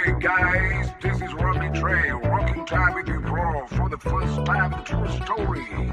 Hey guys, this is Robbie Trey, rocking time with you bro for the first time true story.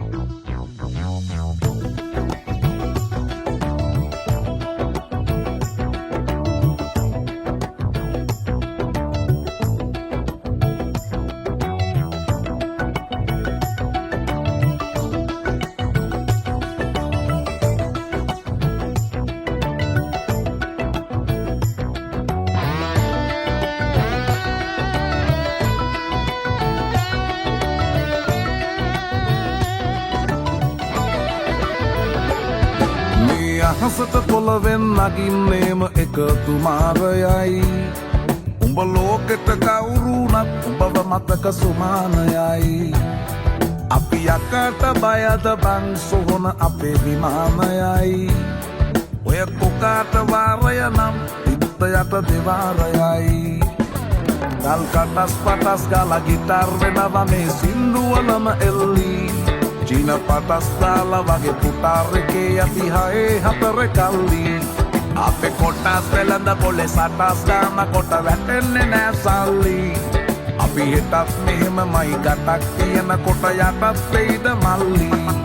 අහසට පොළවෙන් නගින්නේම එකතුමාරයයි උඹ ලෝකෙට කවුරුනත් උඹව මතක සුමානයයි අපි යකට බයද බං සොහොන අපේ විමානයයි ඔය කොකාට වාරය නම් ඉත්ත යට දෙවාරයයි ගල් කටස් පටස් ගාලා ගිටාර් වෙනවා මේ සින්දුවලම එල්ලී චීන පටස් දාලා වගේ පුටාර් එකේ යති හයේ හතර කල්ලි අපේ කොටස් වෙලඳ පොලේ සටස් ගාන කොට වැටෙන්නේ නෑ සල්ලි අපි හිටත් මෙහෙමමයි ගටක් තියෙන කොට යටත් වෙයිද මල්ලි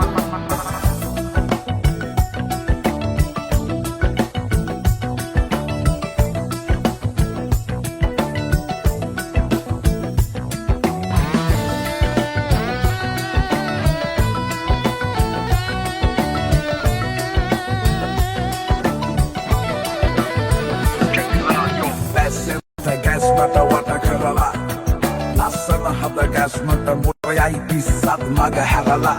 මට වට කරලා ලස්සන හද ගැස්මට මුරයයි පිස්සත් මග හැරලා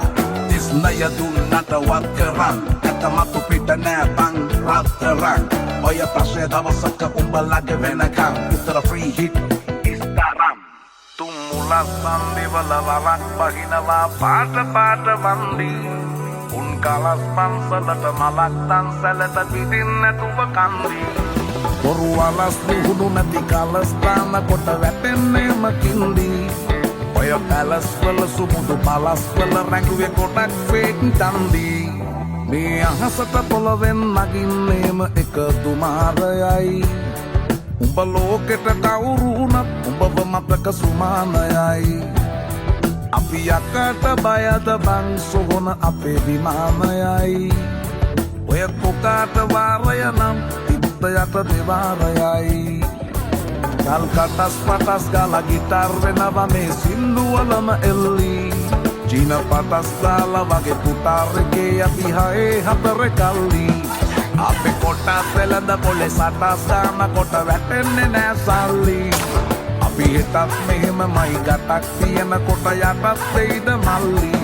තිස්නය දුන්නට වත් කරන් ඇතමතු පිට නෑ බං රත්තරන් ඔය ප්‍රශ්නය දවසක උඹලගේ වෙනකම් විතර ෆ්‍රී හිට් ඉස්තරම් තුම් මුලස් සන්දිවල වරක් බහිනවා පාට පාට වන්දි උන් කලස් පන්සලට මලක් තන්සලට පිටින් නැතුව කන්දි බොරු අලස් නුහුණු නැති කලස් දාන කොට වැටෙන්නේම කින්දි ඔය පැලස් වල සුමුදු පලස් වල රැඟුවේ කොටක් ෆේක් තන්දි මේ අහසට පොළවෙන් නගින්නේම එකතුමාරයයි උඹ ලෝකෙට කවුරුනත් උඹව මතක සුමානයයි අපි යකට බයද බං සොහොන අපේ විමානයයි ඔය කොකාට වාරය නම් යට දෙවාරයයි ගල් කටස් පටස් ගාලා ගිටාර් වෙනවා මේ සින්දුවලම එල්ලී චීන පටස් දාලා වගේ පුටාර් එකේ යති හයේ හතර කල්ලි අපේ කොටස් වෙලඳ පොලේ සටස් ගාන කොට වැටෙන්නේ නෑ සල්ලි අපි හිටත් මෙහෙමමයි ගටක් තියෙන කොට යටත් වෙයිද මල්ලි